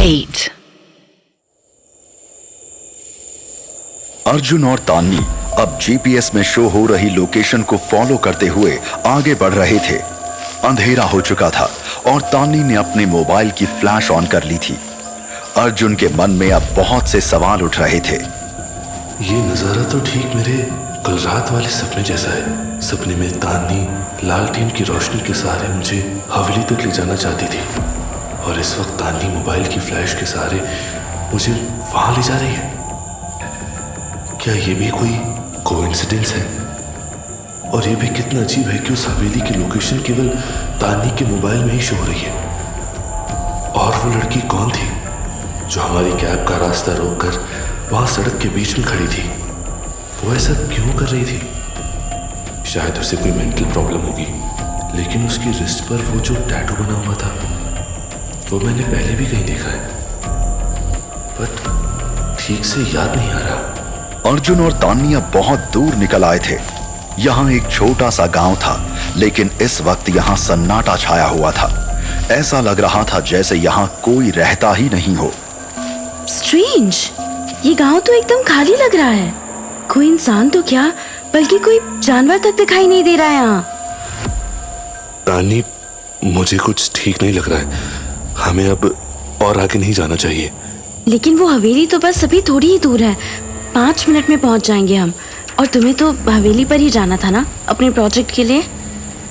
8. अर्जुन और तान्नी अब जीपीएस में शो हो रही लोकेशन को फॉलो करते हुए आगे बढ़ रहे थे। अंधेरा हो चुका था और तान्नी ने अपने मोबाइल की फ्लैश ऑन कर ली थी। अर्जुन के मन में अब बहुत से सवाल उठ रहे थे। ये नजारा तो ठीक मेरे कल रात वाले सपने जैसा है। सपने में तान्नी लालटेन की रोशनी के सहारे मुझे हवेली तक ले जाना चाहती थी और इस वक्त तान्नी मोबाइल की फ्लैश के सहारे मुझे वहां ले जा रही है। क्या ये भी कोई कोइंसिडेंस है? और ये भी कितना अजीब है कि उस हवेली की लोकेशन केवल तान्नी के मोबाइल में ही शो हो रही है। और वो लड़की कौन थी जो हमारी कैब का रास्ता रोककर वहां सड़क के बीच में खड़ी थी? वो ऐसा क्यों कर रही थी? शायद उसे कोई मेंटल प्रॉब्लम होगी, लेकिन उसकी रिस्ट पर वो जो टैटू बना हुआ था वो मैंने पहले भी कहीं देखा है, बट ठीक से याद नहीं आ रहा। अर्जुन और तान्नी अब बहुत दूर निकल आए थे। यहाँ एक छोटा सा गांव था, लेकिन इस वक्त यहाँ सन्नाटा छाया हुआ था। ऐसा लग रहा था जैसे यहाँ कोई रहता ही नहीं हो। स्ट्रेंज, ये गांव तो एकदम खाली लग रहा है। कोई इंसान तो क्या, बल्कि कोई जानवर तक दिखाई नहीं दे रहा है यहाँ। तान्नी, मुझे कुछ ठीक नहीं लग रहा है। हमें अब और आगे नहीं जाना चाहिए। लेकिन वो हवेली तो बस अभी थोड़ी ही दूर है, 5 मिनट में पहुंच जाएंगे हम। और तुम्हें तो हवेली पर ही जाना था ना अपने प्रोजेक्ट के लिए।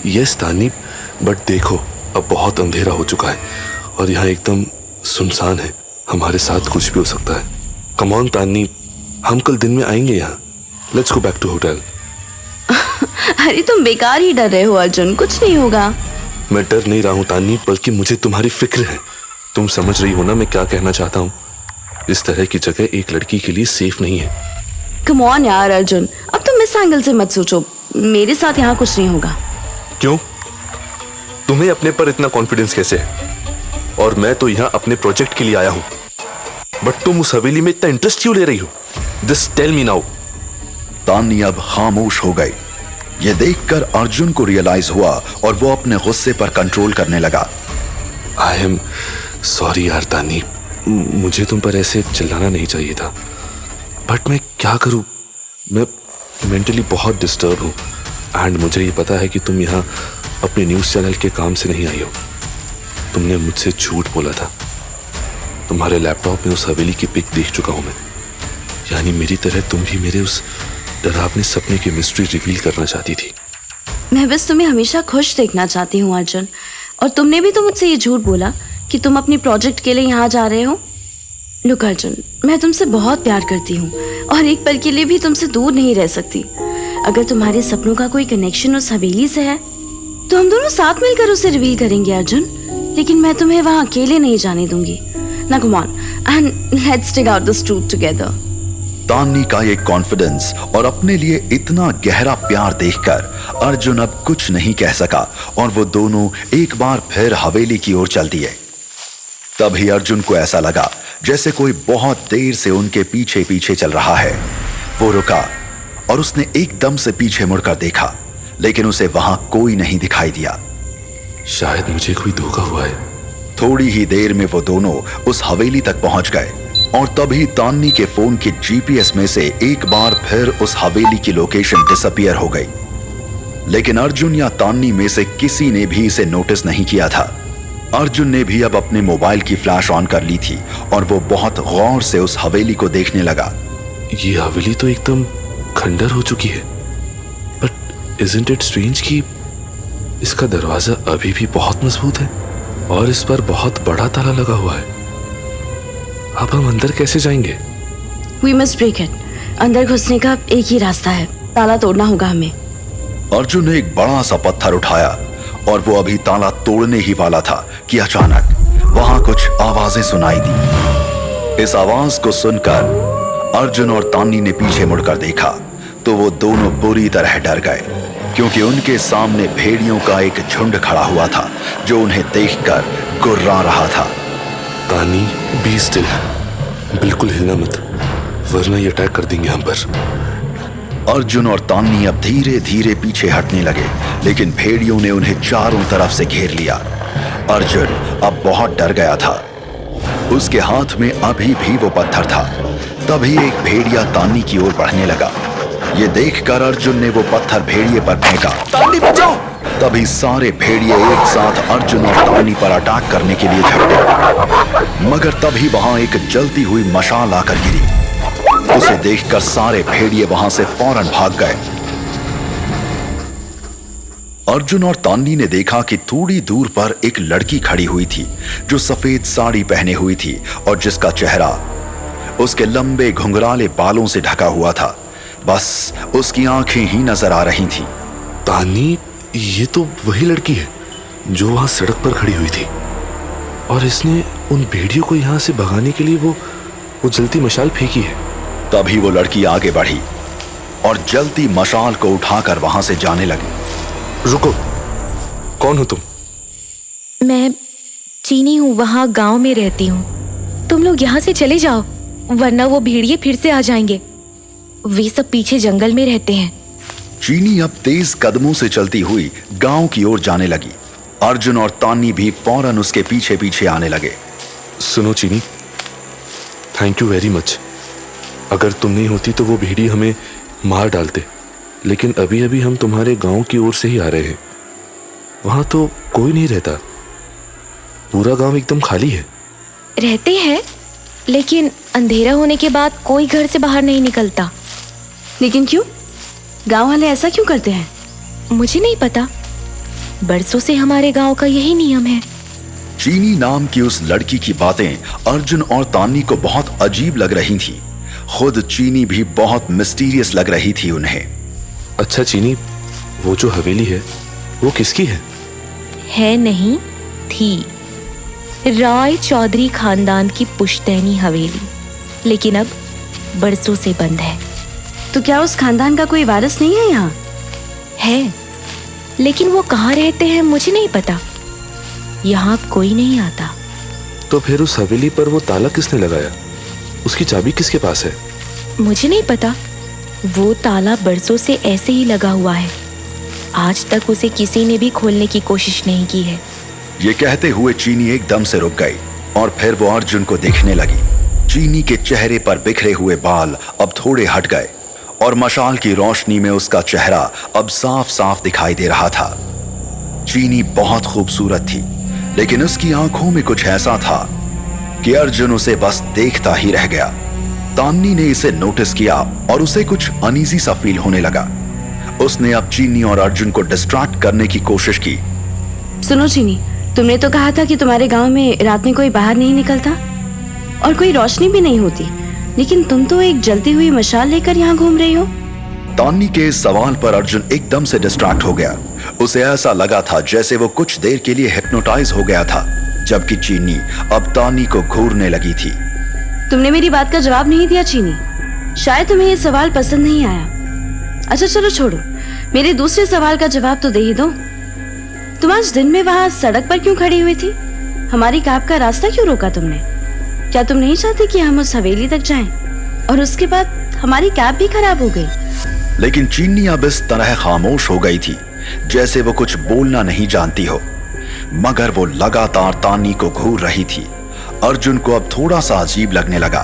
यस तान्नी, बट देखो अब बहुत अंधेरा हो चुका है और यहाँ एकदम सुनसान है। हमारे साथ कुछ भी हो सकता है। कम ऑन तान्नी, हम कल दिन में आएंगे यहाँ। Let's go back to hotel. अरे तुम बेकार ही डर रहे हो अर्जुन, कुछ नहीं होगा। मैं डर नहीं रहा हूँ तान्नी, बल्कि मुझे तुम्हारी फिक्र है। तुम समझ रही हो ना मैं क्या कहना चाहता हूँ। इस तरह की जगह एक लड़की के लिए सेफ नहीं है। कम ऑन यार अर्जुन, अब तुम इस एंगल से मत सोचो। मेरे साथ यहाँ कुछ नहीं होगा। क्यों? तुम्हें अपने पर इतना कॉन्फिडेंस कैसे है? और मैं तो यहाँ अपने प्रोजेक्ट के लिए आया हूँ, बट तुम उस हवेली में इतना इंटरेस्ट क्यों ले रही हो? Just tell me now. Tanni अब खामोश हो गई। ये देखकर अर्जुन को रियलाइज हुआ और वो अपने गुस्से पर कंट्रोल करने लगा। आई एम सॉरी यार तान्नी, मुझे तुम पर ऐसे चिल्लाना नहीं चाहिए था, बट मैं क्या करूं? मैं मेंटली बहुत डिस्टर्ब हूं एंड मुझे ये पता है कि तुम यहाँ अपने न्यूज़ चैनल के काम से नहीं आई हो। तुमने मुझसे झूठ बोला था। तुम्हारे लैपटॉप में उस हवेली की पिक देख चुका हूं मैं। यानी मेरी तरह तुम भी मेरे उस डरावने सपने की मिस्ट्री रिवील करना चाहती थी। मैं बस तुम्हें हमेशा खुश देखना चाहती हूँ अर्जुन। और तुमने भी तो मुझसे ये झूठ बोला कि तुम अपनी प्रोजेक्ट के लिए यहाँ जा रहे हो। लुक अर्जुन, मैं तुमसे बहुत प्यार करती हूँ और एक पल के लिए भी तुमसे दूर नहीं रह सकती। अगर तुम्हारे सपनों का कोई कनेक्शन उस हवेली से है तो हम दोनों साथ मिलकर उसे रिवील करेंगे अर्जुन। लेकिन मैं तुम्हें वहाँ अकेले नहीं जाने दूंगी। ना come on and let's take out this truth together. Tanni का ये कॉन्फिडेंस और अपने लिए इतना गहरा प्यार देखकर अर्जुन अब कुछ नहीं कह सका और वो दोनों एक बार फिर हवेली की ओर चल दिए। तभी अर्जुन को ऐसा लगा जैसे कोई बहुत देर से उनके पीछे पीछे चल रहा है। वो रुका और उसने एकदम से पीछे मुड़कर देखा, लेकिन उसे वहां कोई नहीं दिखाई दिया। शायद मुझे कोई धोखा हुआ है। थोड़ी ही देर में वो दोनों उस हवेली तक पहुंच गए और तभी तान्नी के फोन के जीपीएस में से एक बार फिर उस हवेली की लोकेशन डिसअपीयर हो गई। लेकिन अर्जुन या तान्नी में से किसी ने भी इसे नोटिस नहीं किया था। अर्जुन ने भी अब अपने मोबाइल की फ्लैश ऑन कर ली थी और वो बहुत गौर से उस हवेली को देखने लगा। ये हवेली तो एकदम खंडर हो चुकी है, बट इजंट इट स्ट्रेंज कि इसका दरवाजा अभी भी बहुत मजबूत है और इस पर बहुत बड़ा ताला लगा हुआ है। अब हम अंदर कैसे जाएंगे? We must break it. अंदर घुसने का एक ही रास्ता है, ताला तोड़ना होगा हमें। अर्जुन ने एक बड़ा सा पत्थर उठाया और वो अभी ताला तोड़ने ही वाला था कि अचानक वहां कुछ आवाजें सुनाई दी। इस आवाज को सुनकर अर्जुन और तान्नी ने पीछे मुड़कर देखा तो वो दोनों बुरी तरह डर गए, क्योंकि उनके सामने भेड़ियों का एक झुंड खड़ा हुआ था जो उन्हें देखकर गुर्रा रहा था। तान्नी, बी स्टिल, बिल्कुल हिलना मत, वरना ये अटैक कर देंगे हम पर। अर्जुन और तान्नी अब धीरे धीरे पीछे हटने लगे, लेकिन भेड़ियों ने उन्हें चारों तरफ से घेर लिया। अर्जुन अब बहुत डर गया था। उसके हाथ में अभी भी वो पत्थर था। तभी एक भेड़िया तान्नी की ओर बढ़ने लगा। ये देखकर अर्जुन ने वो पत्थर भेड़िए पर फेंका। तान्नी बचाओ! तभी सारे भेड़िए एक साथ अर्जुन और तान्नी पर अटैक करने के लिए झपटे, मगर तभी वहां एक जलती हुई मशाल आकर गिरी। उसे देखकर सारे भेड़िए वहां से फौरन भाग गए। अर्जुन और तान्नी ने देखा कि थोड़ी दूर पर एक लड़की खड़ी हुई थी जो सफेद साड़ी पहने हुई थी और जिसका चेहरा उसके लंबे घुंघराले बालों से ढका हुआ था। बस उसकी आंखें ही नजर आ रही थीं। तान्नी, ये तो वही लड़की है जो वहां सड़क पर खड़ी हुई थी और इसने उन भेड़ियों को यहां से भगाने के लिए वो जलती मशाल फेंकी है। तभी वो लड़की आगे बढ़ी और जलती मशाल को उठाकर वहां से जाने लगी। रुको, कौन हो तुम? मैं चीनी हूँ, वहाँ गांव में रहती हूँ। तुम लोग यहाँ से चले जाओ वरना वो भेड़िए फिर से आ जाएंगे। वे सब पीछे जंगल में रहते हैं। चीनी अब तेज कदमों से चलती हुई गांव की ओर जाने लगी। अर्जुन और तान्नी भी फौरन उसके पीछे पीछे आने लगे। सुनो चीनी, थैंक यू वेरी मच। अगर तुम नहीं होती तो वो भेड़िए हमें मार डालते, लेकिन अभी अभी हम तुम्हारे गांव की ओर से ही आ रहे हैं। वहां तो कोई नहीं रहता, पूरा गांव एकदम खाली है। रहते हैं, लेकिन अंधेरा होने के बाद कोई घर से बाहर नहीं निकलता। लेकिन क्यों? गांव वाले ऐसा क्यों करते हैं? मुझे नहीं पता, बरसों से हमारे गांव का यही नियम है। चीनी नाम की उस लड़की की बातें अर्जुन और तान्नी को बहुत अजीब लग रही थी। खुद चीनी भी बहुत मिस्टीरियस लग रही थी उन्हें। अच्छा चीनी, वो जो हवेली है वो किसकी है? नहीं, थी राय चौधरी खानदान की पुश्तैनी हवेली, लेकिन अब बरसों से बंद है। तो क्या उस खानदान का कोई वारिस नहीं है यहाँ? है, लेकिन वो कहाँ रहते हैं मुझे नहीं पता। यहाँ कोई नहीं आता। तो फिर उस हवेली पर वो ताला किसने लगाया? उसकी चाबी किसके पास है? मुझे नहीं पता। वो ताला बरसों से ऐसे ही लगा हुआ है। आज तक उसे किसी ने भी खोलने की कोशिश नहीं की है। ये कहते हुए चीनी एकदम से रुक गई और फिर वो अर्जुन को देखने लगी। चीनी के चेहरे पर बिखरे हुए बाल अब थोड़े हट गए और मशाल की रोशनी में उसका चेहरा अब साफ साफ दिखाई दे रहा था। चीनी बहुत खूबसूरत थी, लेकिन उसकी आंखों में कुछ ऐसा था कि अर्जुन उसे बस देखता ही रह गया। तान्नी ने इसे नोटिस किया और उसे कुछ अनईजी सा फील होने लगा। उसने अब चीनी और अर्जुन को डिस्ट्रैक्ट करने की कोशिश की। सुनो चीनी, तुमने तो कहा था कि तुम्हारे गांव में रात में कोई बाहर नहीं निकलता और कोई रोशनी भी नहीं होती, लेकिन तुम तो एक जलती हुई मशाल लेकर यहाँ घूम रही हो। तान्नी के इस सवाल पर अर्जुन एकदम से डिस्ट्रैक्ट हो गया। उसे ऐसा लगा था जैसे वो कुछ देर के लिए हिप्नोटाइज हो गया था, जबकि चीनी अब तान्नी को घूरने लगी थी। तुमने मेरी बात का जवाब नहीं दिया चीनी। शायद तुम्हें ये सवाल पसंद नहीं आया। अच्छा चलो छोड़ो, मेरे दूसरे सवाल का जवाब तो दे ही दो। तुम आज दिन में वहां सड़क पर क्यों खड़ी हुई थी? हमारी कैब का रास्ता क्यों रोका तुमने? क्या तुम नहीं चाहते कि हम उस हवेली तक जाएं? और उसके बाद हमारी कैब भी खराब हो गई। लेकिन चीनी अब इस तरह खामोश हो गई थी जैसे वो कुछ बोलना नहीं जानती हो, मगर वो लगातार तान्नी को घूर रही थी। अर्जुन को अब थोड़ा सा अजीब लगने लगा।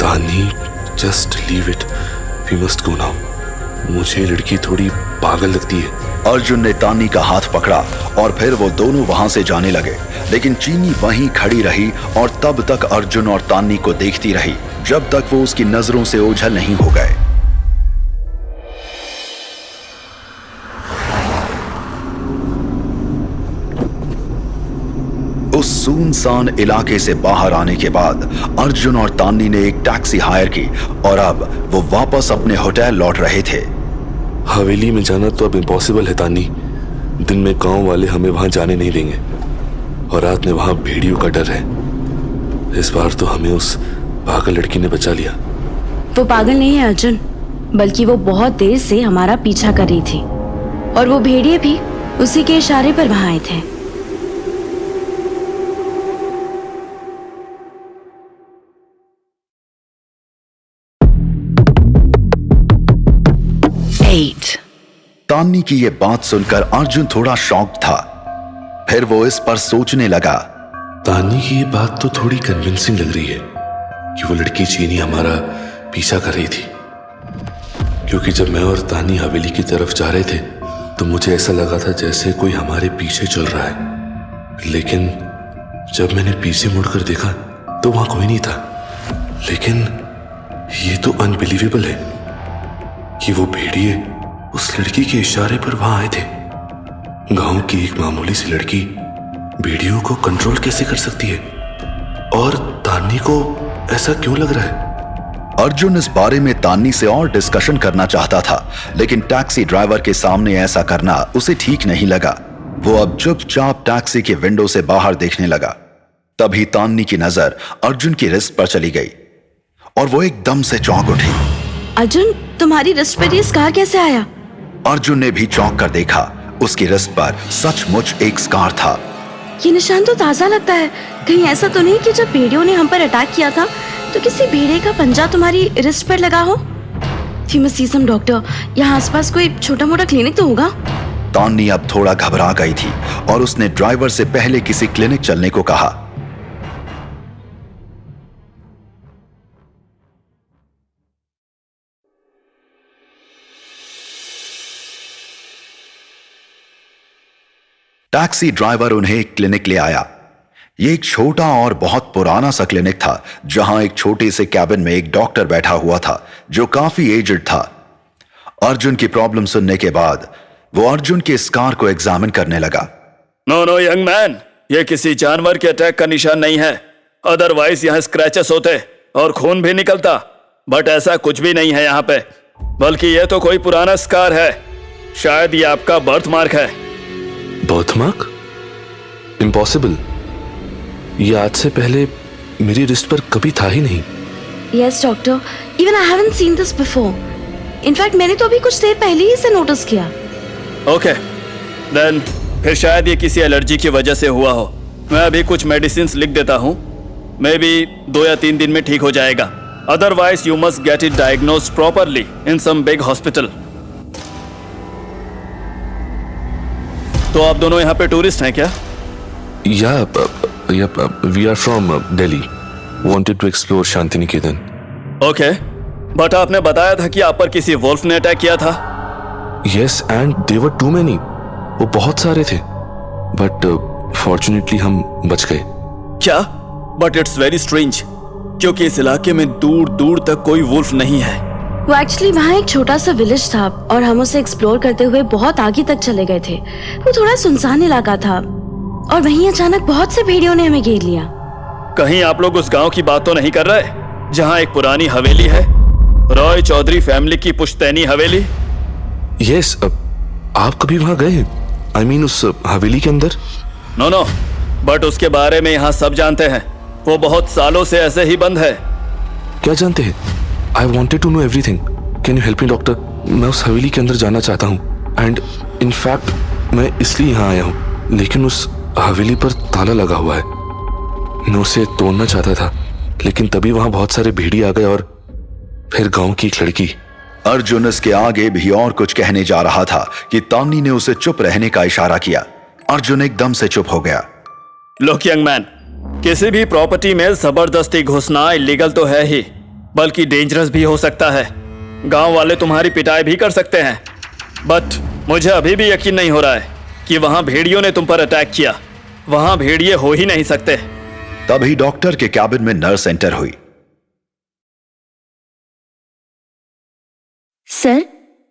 Tanni, just leave it, we must go now. मुझे लड़की थोड़ी पागल लगती है। अर्जुन ने तान्नी का हाथ पकड़ा और फिर वो दोनों वहां से जाने लगे, लेकिन चीनी वहीं खड़ी रही और तब तक अर्जुन और तान्नी को देखती रही जब तक वो उसकी नजरों से ओझल नहीं हो गए। उस सुनसान इलाके से बाहर आने के बाद अर्जुन और तान्नी ने एक टैक्सी हायर की और अब वो वापस अपने होटल लौट रहे थे। हवेली में जाना तो अब इम्पॉसिबल है तान्नी। दिन में गांव वाले हमें वहां जाने नहीं देंगे और रात में वहां भेड़ियों का डर है। इस बार तो हमें उस पागल लड़की ने बचा लिया। वो पागल नहीं है अर्जुन, बल्कि वो बहुत देर से हमारा पीछा कर रही थी और वो भेड़िए भी उसी के इशारे पर वहां आए थे। तान्नी की ये बात सुनकर अर्जुन थोड़ा शॉक्ड था। फिर वो इस पर सोचने लगा तानी की ये बात तो थोड़ी कन्विंसिंग लग रही है कि वो लड़की चीनी हमारा पीछा कर रही थी, क्योंकि जब मैं और तानी हवेली की तरफ जा रहे थे तो मुझे ऐसा लगा था जैसे कोई हमारे पीछे चल रहा है। लेकिन जब मैंने पीछे मुड़कर देखा तो वहां कोई नहीं था। लेकिन ये तो अनबिलीवेबल है कि वो भेड़िए उस लड़की के इशारे पर वहां आए थे। गांव की एक मामूली सी लड़की भेड़ियों को कंट्रोल कैसे कर सकती है? और तानी को ऐसा क्यों लग रहा है? अर्जुन इस बारे में तान्नी से और डिस्कशन करना चाहता था, लेकिन टैक्सी ड्राइवर के सामने ऐसा करना उसे ठीक नहीं लगा। वो अब चुपचाप टैक्सी के विंडो से बाहर देखने लगा। तभी तान्नी की नजर अर्जुन की रिस्ट पर चली गई और वो एकदम से चौंक उठी। अर्जुन, तुम्हारी रिस्ट पर ये स्कार कैसे आया? अर्जुन ने भी चौंक कर देखा। उसकी रिस्ट पर सचमुच एक स्कार था। ये निशान तो ताजा लगता है। कहीं ऐसा तो नहीं कि जब भेड़ियों ने हम पर अटैक किया था तो किसी भेड़िए का पंजा तुम्हारी रिस्ट पर लगा हो? We must see some doctor. यहाँ आसपास कोई छोटा मोटा क्लिनिक तो होगा? तान्नी अब थोड़ा घबरा गई थी और उसने ड्राइवर से पहले किसी क्लिनिक चलने को कहा। टैक्सी ड्राइवर उन्हें एक क्लिनिक ले आया। यह एक छोटा और बहुत पुराना सा क्लिनिक था, जहां एक छोटे से कैबिन में एक डॉक्टर बैठा हुआ था जो काफी एजड था। अर्जुन की प्रॉब्लम सुनने के बाद वो अर्जुन के स्कार को एग्जामिन करने लगा। नो यंग मैन, ये किसी जानवर के अटैक का निशान नहीं है। अदरवाइज यहाँ स्क्रैचेस होते और खून भी निकलता, बट ऐसा कुछ भी नहीं है यहाँ पे। बल्कि ये तो कोई पुराना स्कार है। शायद ये आपका बर्थ मार्क है। बर्थमार्क? इम्पॉसिबल। ये आज से पहले मेरी रिस्ट पर कभी था ही नहीं। Yes doctor, even I haven't seen this before. In fact मैंने तो अभी कुछ देर पहले ही इसे नोटिस किया। ओके, देन फिर शायद ये किसी एलर्जी की वजह से हुआ हो। मैं अभी कुछ मेडिसिन लिख देता हूँ। मे बी 2 या 3 दिन में ठीक हो जाएगा। Otherwise you must get it diagnosed properly in some big hospital. तो आप दोनों यहाँ पे टूरिस्ट हैं क्या? Yeah, we are from Delhi. Wanted to explore Shanti Niketan. Okay, but आपने बताया था कि आप पर किसी वोल्फ ने अटैक किया था। Yes, and they were too many. वो बहुत सारे थे, but fortunately हम बच गए। क्या? बट इट्स वेरी स्ट्रेंज, क्योंकि इस इलाके में दूर दूर तक कोई वुल्फ नहीं है। वो एक्चुअली वहाँ एक छोटा सा विलेज था और हम उसे एक्सप्लोर करते हुए बहुत आगे तक चले गए थे। वो थोड़ा सुनसान इलाका था और वहीं अचानक बहुत से भेड़ियों ने हमें घेर लिया। कहीं आप लोग उस गांव की बात तो नहीं कर रहे जहां एक पुरानी हवेली है? रॉय चौधरी फैमिली की पुश्तैनी हवेली। Yes, आप कभी वहां गए? I mean उस हवेली के अंदर? नो, बट उसके बारे में यहाँ सब जानते हैं। वो बहुत सालों से ऐसे ही बंद है। क्या जानते हैं? I wanted to know everything. Can you help me, doctor? मैं उस हवेली के अंदर जाना चाहता हूँ। एंड इन फैक्ट मैं इसलिए यहाँ आया हूँ, लेकिन उस हवेली पर ताला लगा हुआ है। मैं उसे तोड़ना चाहता था, लेकिन तभी वहां बहुत सारे भेड़ी आ गए और फिर गांव की एक लड़की। अर्जुन इसके आगे भी और कुछ कहने जा रहा था कि तान्नी ने उसे चुप रहने का इशारा किया। अर्जुन एकदम से चुप हो गया। लुक यंग मैन, किसी भी प्रॉपर्टी में जबरदस्ती घुसना इलीगल तो है ही, बल्कि डेंजरस भी हो सकता है। गांव वाले तुम्हारी पिटाई भी कर सकते हैं, बट मुझे अभी भी यकीन नहीं हो रहा है कि वहां भेड़ियों ने तुम पर अटैक किया। वहां भेड़िए हो ही नहीं सकते। तभी डॉक्टर के कैबिन में नर्स एंटर हुई। सर,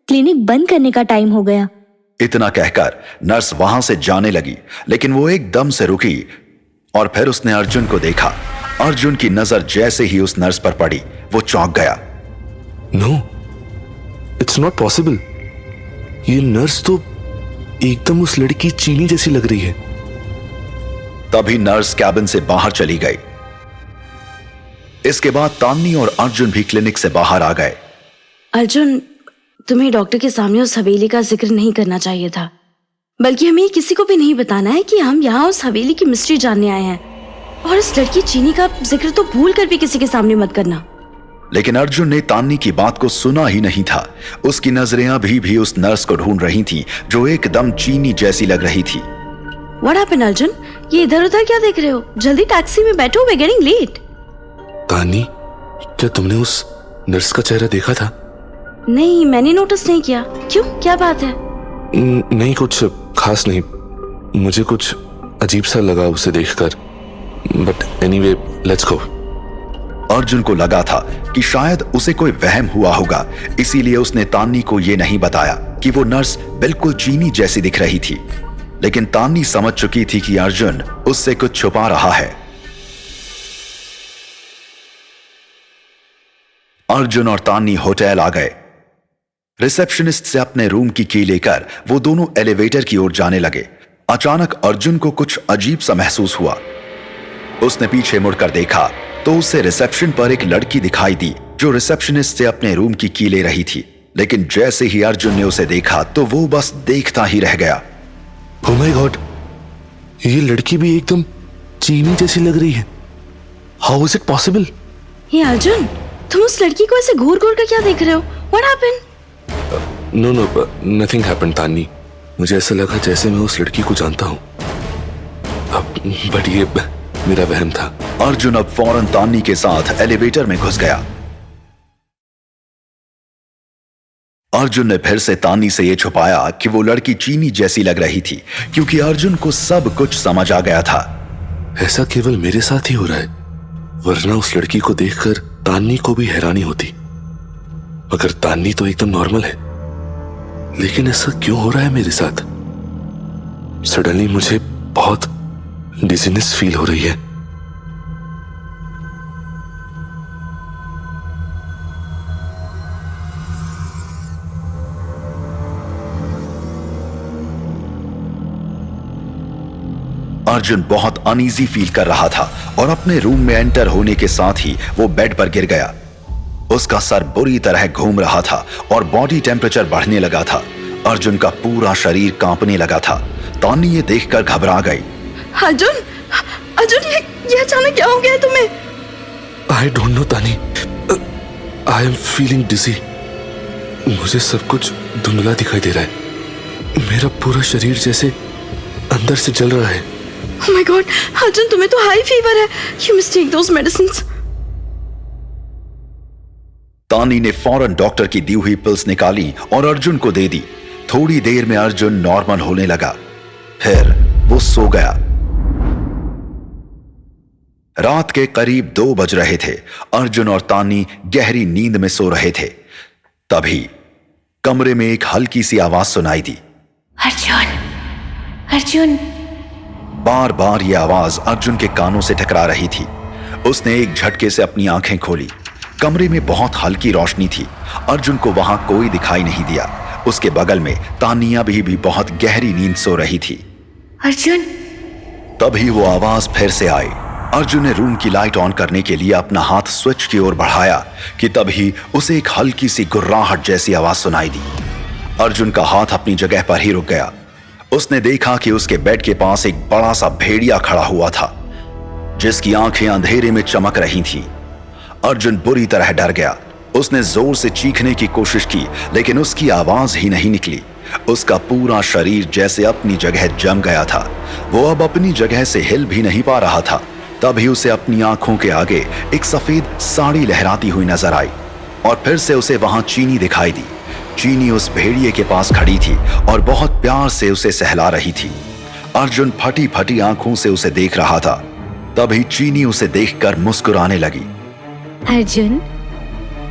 क्लिनिक बंद करने का टाइम हो गया। इतना कहकर नर्स वहां से जाने लगी, लेकिन वो एकदम से रुकी और फिर उसने अर्जुन को देखा। अर्जुन की नजर जैसे ही उस नर्स पर पड़ी, वो चौंक गया। No, it's not possible. ये नर्स तो एकदम उस लड़की चीनी जैसी लग रही है। तभी नर्स कैबिन से बाहर चली गई। इसके बाद तान्नी और अर्जुन भी क्लिनिक से बाहर आ गए। अर्जुन, तुम्हें डॉक्टर के सामने उस हवेली का जिक्र नहीं करना चाहिए था, बल्कि हमें किसी को भी नहीं बताना है कि हम यहाँ उस हवेली की मिस्ट्री जानने आए हैं। और उस लड़की चीनी का जिक्र तो भूल कर भी किसी के सामने मत करना। लेकिन अर्जुन ने तान्नी की बात को सुना ही नहीं था। उसकी नजरें अभी भी उस नर्स को ढूंढ रही थीं, जो एकदम चीनी जैसी लग रही थी। What happened Arjun? ये इधर उधर क्या देख रहे हो? जल्दी टैक्सी में बैठो, वी गेटिंग लेट। तानी, क्या तुमने उस नर्स का चेहरा देखा था? नहीं, मैंने नोटिस नहीं किया। क्यों, क्या बात है? नहीं, कुछ खास नहीं। मुझे कुछ अजीब सा लगा उसे देखकर। But anyway, let's go. Arjun को लगा था कि शायद उसे कोई वहम हुआ होगा, इसीलिए उसने तान्नी को यह नहीं बताया कि वो नर्स बिल्कुल चीनी जैसी दिख रही थी। लेकिन तान्नी समझ चुकी थी कि अर्जुन उससे कुछ छुपा रहा है। अर्जुन और तान्नी होटल आ गए। रिसेप्शनिस्ट से अपने रूम की की लेकर वो दोनों एलिवेटर की ओर जाने लगे। अचानक अर्जुन को कुछ अजीब सा महसूस हुआ। उसने पीछे मुड़कर देखा तो उसे रिसेप्शन पर एक लड़की दिखाई दी जो रिसेप्शनिस्ट से अपने रूम की की ले रही थी। लेकिन जैसे ही अर्जुन ने उसे देखा तो वो बस देखता ही रह गया। ओह माय गॉड, ये लड़की भी एकदम चीनी जैसी लग रही है। How is it possible? Hey Arjun, तुम उस लड़की को ऐसे घूर घूर कर क्या देख रहे हो? What happened? No no, nothing happened Tani. मुझे ऐसा लगा जैसे मैं उस लड़की को जानता हूं। बट ये मेरा वहम था। अर्जुन अब फौरन तान्नी के साथ एलिवेटर में घुस गया। अर्जुन ने फिर से तान्नी से यह छुपाया कि वो लड़की चीनी जैसी लग रही थी, क्योंकि अर्जुन को सब कुछ समझ आ गया था। ऐसा केवल मेरे साथ ही हो रहा है, वरना उस लड़की को देखकर तान्नी को भी हैरानी होती। मगर तान्नी तो एकदम नॉर्मल है, लेकिन ऐसा क्यों हो रहा है मेरे साथ? सडनली मुझे बहुत डिजीनेस फील हो रही है। अर्जुन बहुत अनईजी फील कर रहा था और अपने रूम में एंटर होने के साथ ही वो बेड पर गिर गया। उसका सर बुरी तरह घूम रहा था और बॉडी टेम्परेचर बढ़ने लगा था। अर्जुन का पूरा शरीर कांपने लगा था। तान्नी ये देखकर घबरा गई। अर्जुन, अर्जुन, ये अचानक क्या हो गया है तुम्हें? आई डोंट नो तानी, आई एम फीलिंग डिजी। मुझे सब कुछ धुंधला दिखाई दे रहा है। मेरा पूरा शरीर जैसे अंदर से जल रहा है। Oh my God, अर्जुन, तुम्हें तो हाई फीवर है। You must take those medicines. तानी ने फौरन डॉक्टर की दी हुई पिल्स निकाली और अर्जुन को दे दी। थोड़ी देर में अर्जुन नॉर्मल होने लगा। फिर वो सो गया। रात के करीब 2 बज रहे थे। अर्जुन और तानी गहरी नींद में सो रहे थे। तभी कमरे में एक हल्की सी आवाज सुनाई दी। अर्जुन, अर्जुन। बार बार यह आवाज अर्जुन के कानों से टकरा रही थी। उसने एक झटके से अपनी आंखें खोली। कमरे में बहुत हल्की रोशनी थी। अर्जुन को वहां कोई दिखाई नहीं दिया। उसके बगल में तानिया भी बहुत गहरी नींद सो रही थी। अर्जुन। तभी वो आवाज फिर से आई। अर्जुन ने रूम की लाइट ऑन करने के लिए अपना हाथ स्विच की ओर बढ़ाया कि तभी उसे एक हल्की सी गुर्राहट जैसी आवाज सुनाई दी। अर्जुन का हाथ अपनी जगह पर ही रुक गया। उसने देखा कि उसके बेड के पास एक बड़ा सा भेड़िया खड़ा हुआ था, जिसकी आंखें अंधेरे में चमक रही थीं। अर्जुन बुरी तरह डर गया। उसने जोर से चीखने की कोशिश की, लेकिन उसकी आवाज ही नहीं निकली। उसका पूरा शरीर जैसे अपनी जगह जम गया था। वो अब अपनी जगह से हिल भी नहीं पा रहा था। तभी उसे अपनी आंखों के आगे एक सफेद साड़ी लहराती हुई नजर आई और फिर से उसे वहां चीनी दिखाई दी। चीनी उस भेड़िए के पास खड़ी थी और बहुत प्यार से उसे सहला रही थी। अर्जुन फटी फटी आंखों से उसे देख रहा था। तभी चीनी उसे देखकर मुस्कुराने लगी। अर्जुन,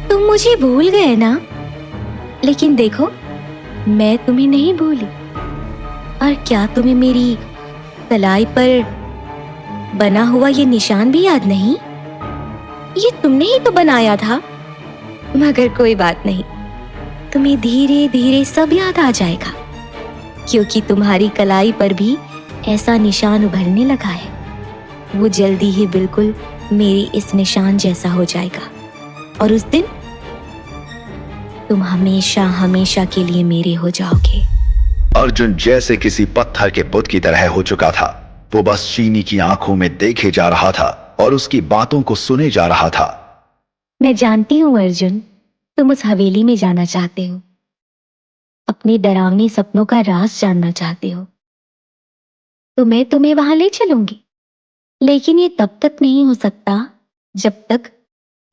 तुम मुझे भूल गए ना? लेकिन देखो, मैं तुम्हें नहीं भूली। और क्या तुम्हें मेरी कलाई पर बना हुआ ये निशान भी याद नहीं? ये तुमने ही तो बनाया था। मगर कोई बात नहीं, तुम्हें धीरे धीरे सब याद आ जाएगा, क्योंकि तुम्हारी कलाई पर भी ऐसा निशान उभरने लगा है। वो जल्दी ही बिल्कुल मेरी इस निशान जैसा हो जाएगा और उस दिन तुम हमेशा हमेशा के लिए मेरे हो जाओगे। अर्जुन जैसे किसी पत्थर के बुत की तरह हो चुका था। वो बस चीनी की आंखों में देखे जा रहा था और उसकी बातों को सुने जा रहा था। मैं जानती हूँ अर्जुन, तुम उस हवेली में जाना चाहते हो, अपने डरावने सपनों का राज जानना चाहते हो। तो मैं तुम्हें वहां ले चलूंगी, लेकिन ये तब तक नहीं हो सकता जब तक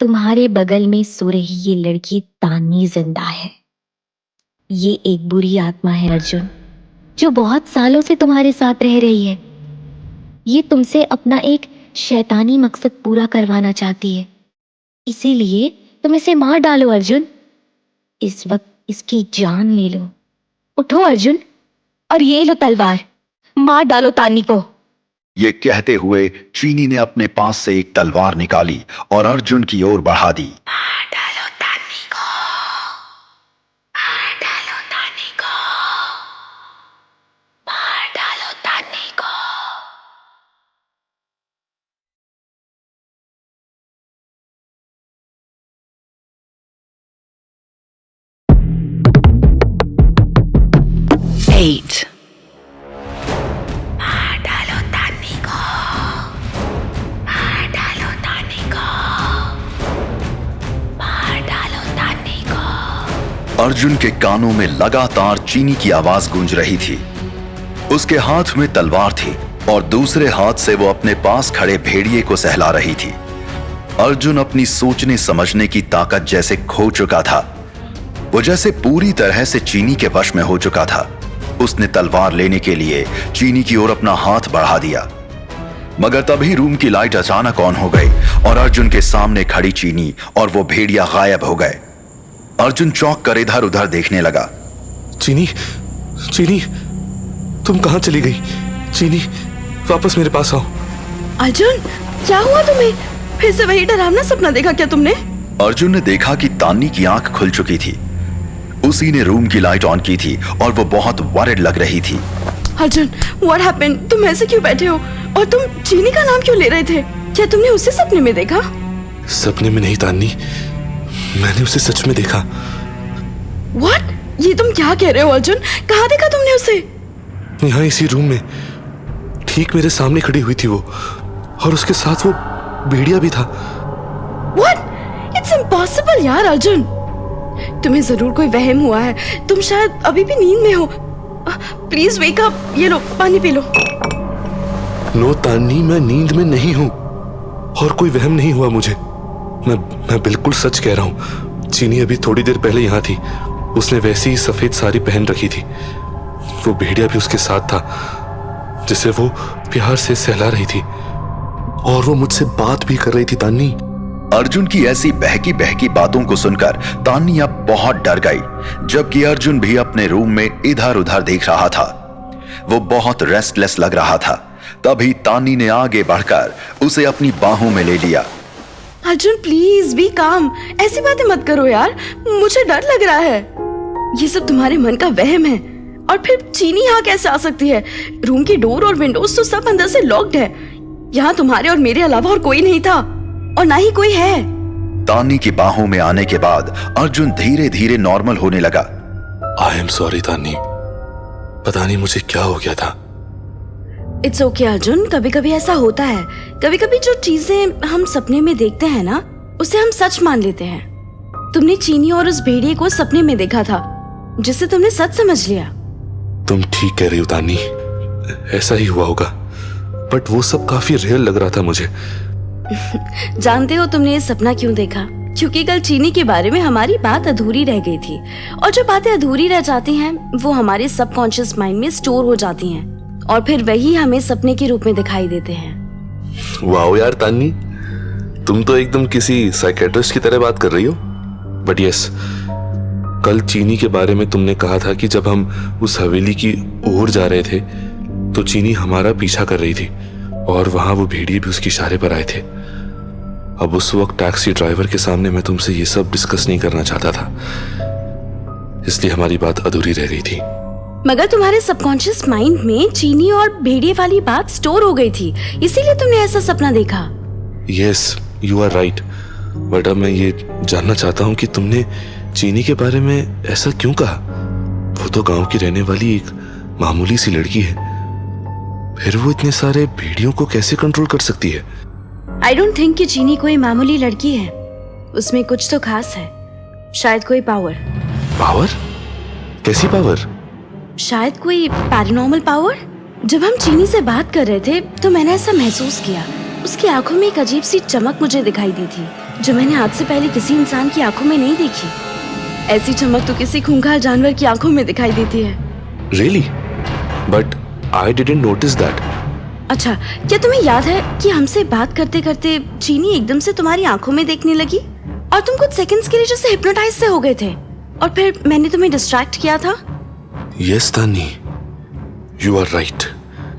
तुम्हारे बगल में सो रही ये लड़की तान्नी जिंदा है। ये एक बुरी आत्मा है अर्जुन, जो बहुत सालों से तुम्हारे साथ रह रही है। ये तुमसे अपना एक शैतानी मकसद पूरा करवाना चाहती है, इसीलिए तुम इसे मार डालो अर्जुन। इस वक्त इसकी जान ले लो। उठो अर्जुन, और ये लो तलवार, मार डालो तान्नी को। ये कहते हुए चीनी ने अपने पास से एक तलवार निकाली और अर्जुन की ओर बढ़ा दी। Eight. अर्जुन के कानों में लगातार चीनी की आवाज गूंज रही थी। उसके हाथ में तलवार थी और दूसरे हाथ से वो अपने पास खड़े भेड़िए को सहला रही थी। अर्जुन अपनी सोचने समझने की ताकत जैसे खो चुका था। वो जैसे पूरी तरह से चीनी के वश में हो चुका था। उसने तलवार लेने के लिए चीनी की ओर अपना हाथ बढ़ा दिया, मगर तभी रूम की लाइट अचानक ऑन हो गई और अर्जुन के सामने खड़ी चीनी और वो भेड़िया गायब हो गए। अर्जुन चौंक कर इधर उधर देखने लगा। चीनी, चीनी, तुम कहाँ चली गई? चीनी, वापस मेरे पास आओ। अर्जुन, क्या हुआ तुम्हें? फिर से वही डरावना सपना देखा क्या तुमने? अर्जुन ने देखा कि तान्नी की आंख खुल चुकी थी। उसी ने रूम की लाइट ऑन की थी और वो बहुत वरिड लग रही थी। Arjun, what happened? तुम ऐसे क्यों बैठे हो? और तुम चीनी का नाम क्यों ले रहे थे? क्या तुमने उसे सपने में देखा? सपने में नहीं तान्नी, मैंने उसे सच में देखा। व्हाट? ये तुम क्या कह रहे हो अर्जुन? कहाँ देखा तुमने उसे? यहाँ इसी रूम में, ठीक मेरे सामने खड़ी हुई थी वो, और उसके साथ वो भेड़िया भी था। व्हाट? इट्स इम्पॉसिबल यार अर्जुन। तुम्हें जरूर कोई वहम हुआ है। तुम शायद अभी भी नींद में हो। Please wake up. ये लो, पानी पी लो। नो तान्नी, मैं नींद में नहीं हूँ और कोई वहम नहीं हुआ मुझे। मैं बिल्कुल सच कह रहा हूँ। चीनी अभी थोड़ी देर पहले यहाँ थी। उसने वैसी ही सफेद साड़ी पहन रखी थी। वो भेड़िया भी उसके साथ था, जिसे वो प्यार से सहला रही थी, और वो मुझसे बात भी कर रही थी। तान्नी, अर्जुन की ऐसी बहकी बहकी बातों को सुनकर तान्नी अब बहुत डर गई, जबकि अर्जुन भी अपने रूम में इधर उधर देख रहा था। वो बहुत रेस्टलेस लग रहा था। तभी तान्नी ने आगे बढ़कर उसे अपनी बाहों में ले लिया। अर्जुन प्लीज बी काम। ऐसी बातें मत करो यार, मुझे डर लग रहा है। ये सब तुम्हारे मन का वहम है। और फिर चीनी यहाँ कैसे आ सकती है? रूम की डोर और विंडोज तो सब अंदर से लॉक्ड है। यहाँ तुम्हारे और मेरे अलावा और कोई नहीं था, और ना ही कोई है। तान्नी की बाहों में आने के बाद अर्जुन धीरे धीरे नॉर्मल होने लगा। आई एम सॉरी तान्नी, पता नहीं मुझे क्या हो गया था। इट्स ओके अर्जुन, कभी कभी ऐसा होता है। कभी कभी जो चीजें हम सपने में देखते हैं ना, उसे हम सच मान लेते हैं। तुमने चीनी और उस भेड़िए को सपने में देखा था, जिसे तुमने सच समझ लिया। तुम ठीक कह रही हो तान्नी, ऐसा ही हुआ होगा, बट वो सब काफी रियल लग रहा था मुझे। जानते हो तुमने ये सपना क्यों देखा? क्योंकि कल चीनी के बारे में हमारी बात अधूरी रह गई थी, और जो बातें अधूरी रह जाती हैं वो हमारे सबकॉन्शियस माइंड में स्टोर हो जाती हैं, और फिर वही हमें सपने के रूप में दिखाई देते हैं। वाओ यार तान्नी, तुम तो एकदम किसी साइकेट्रिस्ट की तरह बात कर रही हो। बट यस, कल चीनी के बारे में तुमने कहा था कि जब हम उस हवेली की ओर जा रहे थे तो चीनी हमारा पीछा कर रही थी, और वहां वो भेड़िए भी उसके इशारे पर आए थे। अब उस वक्त टैक्सी ड्राइवर के सामने मैं तुमसे ये सब डिस्कस नहीं करना चाहता था, इसलिए हमारी बात अधूरी रह गई थी। मगर तुम्हारे सबकॉन्शियस माइंड में चीनी और भेड़िए वाली बात स्टोर हो गई थी, इसीलिए तुमने ऐसा सपना देखा। Yes, you are right. But अब मैं ये जानना चाहता हूँ कि तुमने चीनी के बारे में ऐसा क्यों कहा? वो तो गांव की रहने वाली एक मामूली सी लड़की है, फिर वो इतने सारे भेड़ियों को कैसे कंट्रोल कर सकती है? आई डोंट थिंक कि चीनी कोई मामूली लड़की है। उसमें कुछ तो खास है, शायद कोई पावर। पावर? कैसी पावर? शायद कोई पैरानॉर्मल पावर। जब हम चीनी से बात कर रहे थे तो मैंने ऐसा महसूस किया, उसकी आंखों में एक अजीब सी चमक मुझे दिखाई दी थी जो मैंने आज से पहले किसी इंसान की आंखों में नहीं देखी। ऐसी चमक तो किसी खूंखार जानवर की आंखों में दिखाई देती है। Really? But I didn't notice that. अच्छा, क्या तुम्हें याद है कि हमसे बात करते करते चीनी एकदम से तुम्हारी आंखों में देखने लगी और तुम कुछ सेकंड्स के लिए जैसे हिप्नोटाइज से हो गए थे और फिर मैंने तुम्हें डिस्ट्रैक्ट किया था? Yes, तानी, you are right.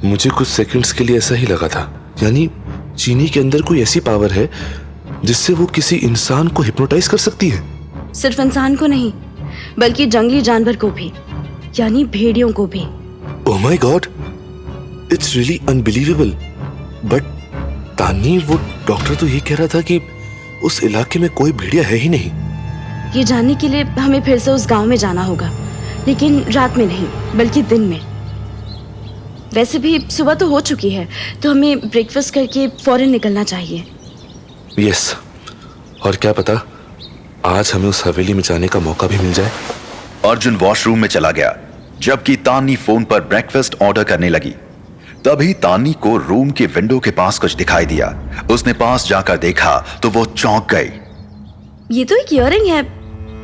मुझे कुछ सेकंड्स के लिए ऐसा ही लगा था। यानी चीनी के अंदर कोई ऐसी पावर है जिससे वो किसी इंसान को हिप्नोटाइज कर सकती है। सिर्फ इंसान को नहीं बल्कि जंगली जानवर को भी, यानी भेड़ियों को भी। Oh my God, it's really unbelievable. But तानी, वो डॉक्टर तो ये कह रहा था कि उस इलाके में कोई भेड़िया है ही नहीं। ये जानने के लिए हमें फिर से उस गांव में जाना होगा, लेकिन रात में नहीं बल्कि दिन में। वैसे भी सुबह तो हो चुकी है, तो हमें ब्रेकफास्ट करके फौरन निकलना चाहिए। Yes, और क्या पता आज हमें उस हवेली में जाने का मौका भी मिल जाए। अर्जुन वॉशरूम में चला गया जबकि तानी फोन पर ब्रेकफास्ट ऑर्डर करने लगी। तभी तानी को रूम के विंडो के पास कुछ दिखाई दिया। उसने पास जाकर देखा तो वो चौंक गई। ये तो एक इयररिंग है,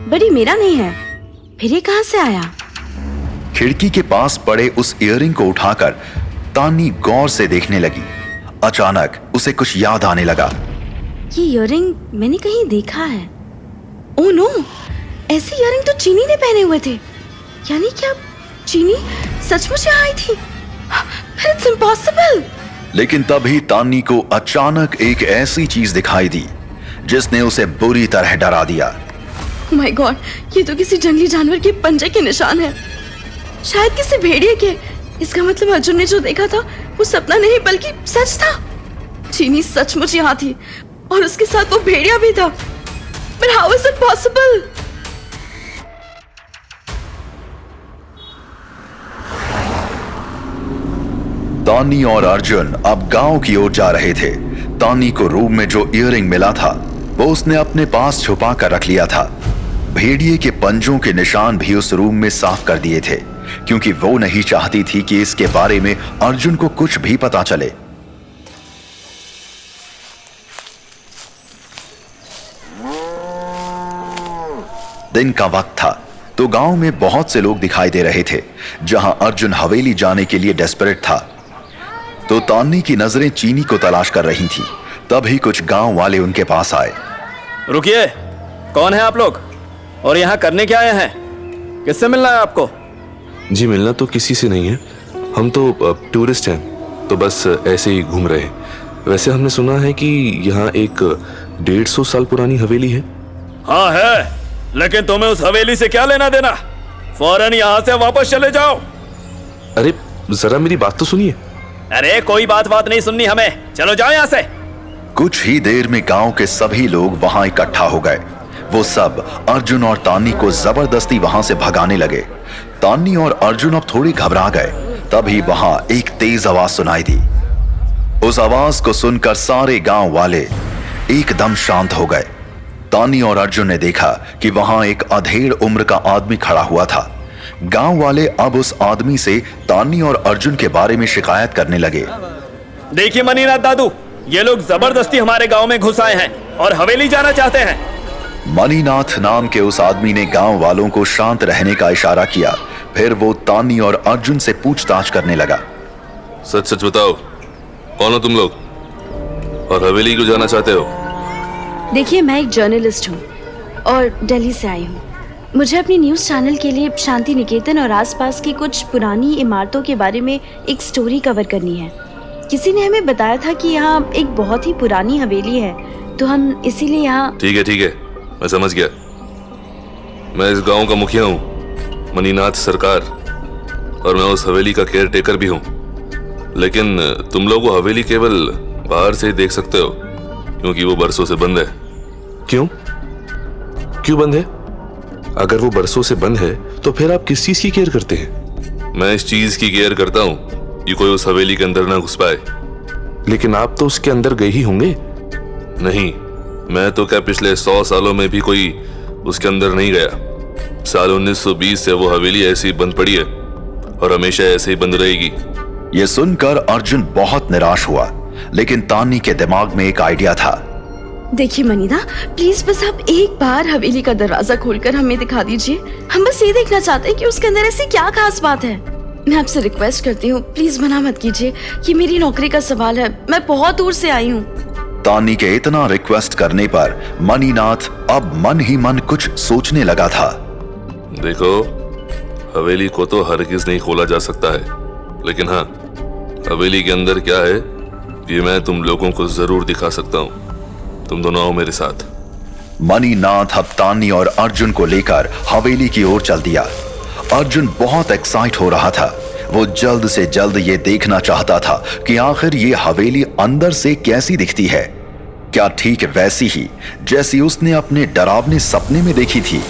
बड़ी मेरा नहीं है। फिर ये कहां से आया? खिड़की के पास पड़े उस इयररिंग को उठाकर तानी गौर से देखने लगी। अचानक उसे कुछ याद आने लगा। ये इयररिंग मैंने कहीं देखा है। ओह नो, ऐसे इयररिंग तो चीनी ने पहने हुए थे। यानी क्या चीनी सचमुच यहाँ आई थी? It's impossible. लेकिन तभी तानी को अचानक एक ऐसी चीज दिखाई दी जिसने उसे बुरी तरह डरा दिया। ओह माय गॉड, ये तो किसी जंगली जानवर के पंजे के निशान है, शायद किसी भेड़िए के। इसका मतलब अर्जुन ने जो देखा था वो सपना नहीं बल्कि सच था। चीनी सचमुच यहाँ थी और उसके साथ वो भेड़िया भी था। But how is it possible? तानी और अर्जुन अब गांव की ओर जा रहे थे। तानी को रूम में जो इयररिंग मिला था वो उसने अपने पास छुपा कर रख लिया था। भेड़िए के पंजों के निशान भी उस रूम में साफ कर दिए थे क्योंकि वो नहीं चाहती थी कि इसके बारे में अर्जुन को कुछ भी पता चले। दिन का वक्त था तो गांव में बहुत से लोग दिखाई दे रहे थे। जहां अर्जुन हवेली जाने के लिए डेस्परेट था तो तानी की नजरें चीनी को तलाश कर रही थी। तभी कुछ गांव वाले उनके पास आए। रुकिए, कौन है आप लोग और यहाँ करने क्या आए हैं? किससे मिलना है आपको? जी, मिलना तो किसी से नहीं है। हम तो टूरिस्ट हैं, तो बस ऐसे ही घूम रहे हैं। वैसे हमने सुना है कि यहाँ एक 150 साल पुरानी हवेली है। हाँ है, लेकिन तुम्हें उस हवेली से क्या लेना देना? फौरन यहाँ से वापस चले जाओ। अरे जरा मेरी बात तो सुनिए। अरे कोई बात नहीं सुननी हमें, चलो जाओ यहाँ से। कुछ ही देर में गांव के सभी लोग वहां इकट्ठा हो गए। वो सब अर्जुन और तानी को जबरदस्ती वहां से भगाने लगे। तानी और अर्जुन अब थोड़ी घबरा गए। तभी वहां एक तेज आवाज सुनाई दी। उस आवाज को सुनकर सारे गांव वाले एकदम शांत हो गए। तानी और अर्जुन ने देखा कि वहां एक अधेड़ उम्र का आदमी खड़ा हुआ था। गांव वाले अब उस आदमी से तानी और अर्जुन के बारे में शिकायत करने लगे। देखिए मनीनाथ दादू, ये लोग जबरदस्ती हमारे गांव में घुस आए हैं और हवेली जाना चाहते हैं। मनीनाथ नाम के उस आदमी ने गांव वालों को शांत रहने का इशारा किया। फिर वो तानी और अर्जुन से पूछताछ करने लगा। सच सच बताओ, कौन हो तुम लोग और हवेली क्यों जाना चाहते हो? देखिए, मैं एक जर्नलिस्ट हूँ और दिल्ली से आई हूँ। मुझे अपनी न्यूज़ चैनल के लिए शांति निकेतन और आसपास की कुछ पुरानी इमारतों के बारे में एक स्टोरी कवर करनी है। किसी ने हमें बताया था कि यहाँ एक बहुत ही पुरानी हवेली है, तो हम इसीलिए यहाँ। ठीक है, मैं समझ गया। मैं इस गांव का मुखिया हूँ, मनीनाथ सरकार, और मैं उस हवेली का केयर टेकर भी हूँ। लेकिन तुम लोग वो हवेली केवल बाहर से ही देख सकते हो क्योंकि वो बरसों से बंद है। क्यों बंद है? अगर वो बरसों से बंद है तो फिर आप किस चीज की केयर करते हैं? मैं इस चीज की केयर करता हूँ कि कोई उस हवेली के अंदर ना घुस पाए। लेकिन आप तो उसके अंदर गए ही होंगे। नहीं, मैं तो क्या पिछले 100 सालों में भी कोई उसके अंदर नहीं गया। साल 1920 से वो हवेली ऐसे ही बंद पड़ी है और हमेशा ऐसे ही बंद रहेगी। ये सुनकर अर्जुन बहुत निराश हुआ, लेकिन तान्नी के दिमाग में एक आइडिया था। देखिए मनीदा, प्लीज बस आप एक बार हवेली का दरवाजा खोलकर हमें दिखा दीजिए। हम बस ये देखना चाहते हैं कि उसके अंदर ऐसी क्या खास बात है। मैं आपसे रिक्वेस्ट करती हूँ, प्लीज मना मत कीजिए। ये मेरी नौकरी का सवाल है, मैं बहुत दूर से आई हूँ। तान्नी के इतना रिक्वेस्ट करने पर मणिनाथ अब मन ही मन कुछ सोचने लगा था। देखो, हवेली को तो हरगिज नहीं खोला जा सकता है, लेकिन हाँ, हवेली के अंदर क्या है ये मैं तुम लोगों को जरूर दिखा सकता हूँ। तुम दोनों आओ मेरे साथ। मणिनाथ अब तान्नी और अर्जुन को लेकर हवेली की ओर चल दिया। अर्जुन बहुत एक्साइट हो रहा था। वो जल्द से जल्द ये देखना चाहता था कि आखिर ये हवेली अंदर से कैसी दिखती है। क्या ठीक वैसी ही जैसी उसने अपने डरावने सपने में देखी थी।